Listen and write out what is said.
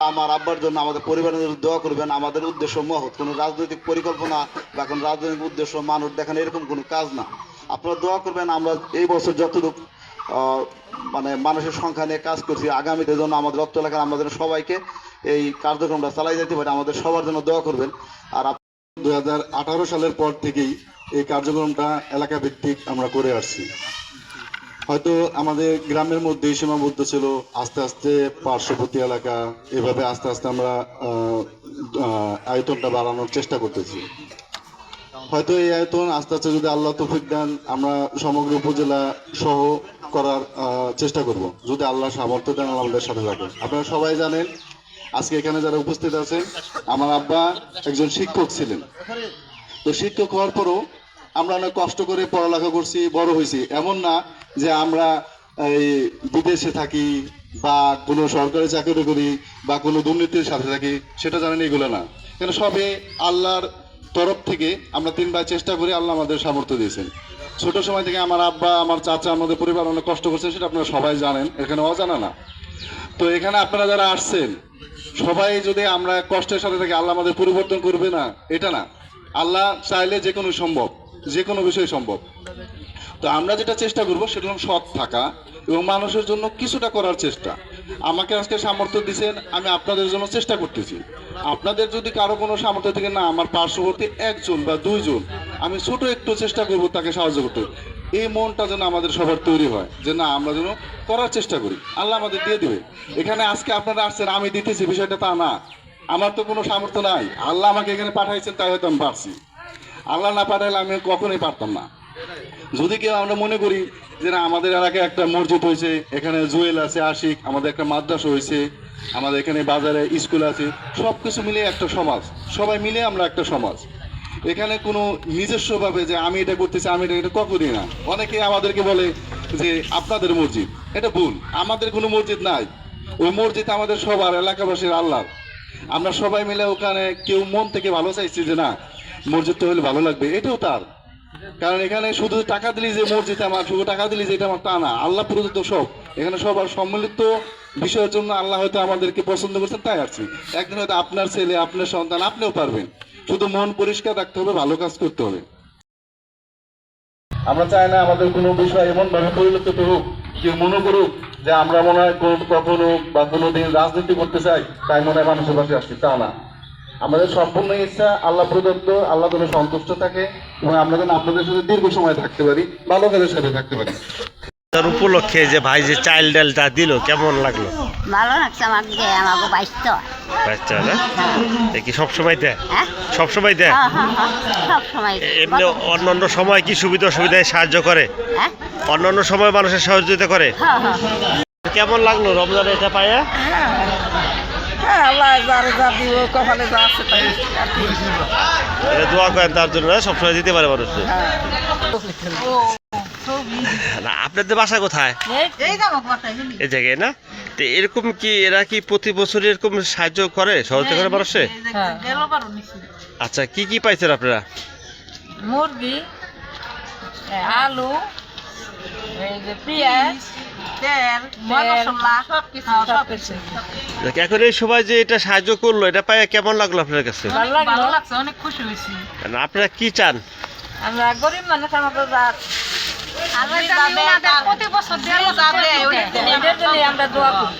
আমার আব্বার জন্য, আমাদের পরিবারের জন্য দোয়া করবেন। আমাদের উদ্দেশ্য মহৎ, কোনো রাজনৈতিক পরিকল্পনা বা কোনো রাজনৈতিক উদ্দেশ্য মানুষ দেখানো এরকম কোনো কাজ না। আপনারা দোয়া করবেন আমরা এই বছর যতটুকু মানে মানুষের সংখ্যা নিয়ে কাজ করছি, আগামীতে জন্য আমাদের রক্ত এলাকার আমাদের সবাইকে এই কার্যক্রমটা চালাই যেতে পারে, আমাদের সবার জন্য দোয়া করবেন। আর 2018 সালের পর থেকেই এই কার্যক্রমটা এলাকা ভিত্তিক আমরা করে আসছি। হয়তো আমাদের গ্রামের মধ্যেই সীমাবদ্ধ ছিল, আস্তে আস্তে পার্শ্ববর্তী এলাকা, এভাবে আস্তে আস্তে আমরা আয়তনটা বাড়ানোর চেষ্টা করতেছি। হয়তো এই আয়তন আস্তে আস্তে যদি আল্লাহ তৌফিক দেন আমরা সমগ্র উপজেলা সহ করার চেষ্টা করব, যদি আল্লাহ সামর্থ্য দেন, আমাদের সাথে থাকে। আপনারা সবাই জানেন আজকে এখানে যারা উপস্থিত আছেন, আমার আব্বা একজন শিক্ষক ছিলেন। তো শিক্ষক হওয়ার পরও আমরা অনেক কষ্ট করে পড়ালেখা করছি, বড় হয়েছি। এমন না যে আমরা এই বিদেশে থাকি বা কোনো সরকারি চাকরি করি বা কোনো দুর্নীতির সাথে থাকি, সেটা জানেন, এগুলো না। কেন সবে আল্লাহর তরফ থেকে আমরা 3 ভাই চেষ্টা করি, আল্লাহ আমাদের সামর্থ্য দিয়েছেন। ছোট সময় থেকে আমার আব্বা, আমার চাচা, আমাদের পরিবার অনেক কষ্ট করছে, সেটা আপনারা সবাই জানেন, এখানে অজানা না। তো এখানে আপনারা যারা আসছেন সবাই যদি আমরা কষ্টের সাথে থাকি, আল্লাহ আমাদের পরিবর্তন করবে না এটা না। আল্লাহ চাইলে যে কোনো সম্ভব, যে কোনো বিষয় সম্ভব। তো আমরা যেটা চেষ্টা করবো সেটা হলো সৎ থাকা এবং মানুষের জন্য কিছুটা করার চেষ্টা। আমাকে আজকে সামর্থ্য দিয়েছেন, আমি আপনাদের জন্য চেষ্টা করতেছি। আপনাদের যদি কারো কোনো সামর্থ্য থেকে না, আমার পার্শ্ববর্তী 1 জন বা 2 জন আমি ছোট একটু চেষ্টা করব তাকে সাহায্য করতে, এই মনটা যেন আমাদের সবার তৈরি হয়, যে না আমরা যেন করার চেষ্টা করি, আল্লাহ আমাদের দিয়ে দিবে। এখানে আজকে আপনারা আসছেন, আমি দিতেছি বিষয়টা তা না। আমার তো কোনো সামর্থ্য নাই, আল্লাহ আমাকে এখানে পাঠাইছেন, তাই হয়তো আমি পারছি। আল্লাহ না পাঠাইলে আমি কখনোই পারতাম না। যদি কেউ আমরা মনে করি যে না আমাদের এলাকায় একটা মসজিদ হয়েছে, এখানে জুয়েল আছে, আশিক, আমাদের একটা মাদ্রাসা হয়েছে, আমাদের এখানে বাজারে স্কুল আছে, সব কিছু মিলিয়ে একটা সমাজ, সবাই মিলে আমরা একটা সমাজ। এখানে কোনো নিজস্বভাবে যে আমি এটা করতেছি, আমি এটা কখনই না। অনেকে আমাদেরকে বলে যে আপনাদের মসজিদ, এটা ভুল। আমাদের কোনো মসজিদ নাই, ওই মসজিদ আমাদের সবার এলাকাবাসীর আল্লাহ। আমরা সবাই মিলে ওখানে কেউ মন থেকে ভালো চাইছি যে না মসজিদটা হলে ভালো লাগবে, এটাও তার। কারণ এখানে শুধু টাকা দিলি যে মসজিদ আমার, শুধু টাকা দিলি যে এটা আমার, তা না। আল্লাহ প্রদত্ত সব, এখানে সবার সম্মিলিত বিষয়ের জন্য আল্লাহ হয়তো আমাদেরকে পছন্দ করছেন, তাই আসছি। একদিন হয়তো আপনার ছেলে, আপনার সন্তান, আপনিও পারবেন। শুধু মন পরিষ্কার রাখতে হবে, ভালো কাজ করতে হবে। আমরা চাই না আমাদের কোনো বিষয় এমন ভাবে পরিলক্ষিত হোক, কেউ মনে করুক যে আমরা মনে হয় কখনো বা কোনোদিন রাজনীতি করতে চাই, তাই মনে হয় মানুষের পাশে আসছি, তা না। আমাদের সম্পূর্ণ ইচ্ছা আল্লাহ প্রদত্ত, আল্লাহ যেন সন্তুষ্ট থাকে এবং আমরা যেন আপনাদের সাথে দীর্ঘ সময় থাকতে পারি, ভালো কাজের সাথে থাকতে পারি। তার উপলক্ষে যে ভাই যে চাইল ডালটা দিল, কেমন লাগলো? ভালো লাগছে আমাকে, আমাকে বাইশটা। বাচ্চা না কি সবসময় দেয়? সবসময় দেয়? সব সময়। এমনি অন্যান্য সময় কি সুবিধা অসুবিধায় সাহায্য করে? অন্যান্য সময় মানুষের সহযোগিতা করে? কেমন লাগলো রমজানে এটা পাইয়া? দোয়া করেন তার জন্য, সবসময় দিতে পারে মানুষ। না আপনাদের বাসা কোথায়? এই জায়গায় না? তো এরকম কি এরা কি প্রতি বছর এরকম সাহায্য করে, সহযোগিতা করে মানুষে? আচ্ছা, কি কি পাইছেন আপনারা? মুরগি, আলু, এই যে পেঁয়াজ, তেল, মশলা, সবকিছু। এখন এই সবাই যে এটা সাহায্য করলো, এটা পাইয়া কেমন লাগলো আপনার কাছে? ভালো লাগছে, অনেক খুশি হয়েছি। আপনারা কি চান? আমরা গরিব মানুষ, আমাদের প্রতি বছর আমরা দোয়া করি।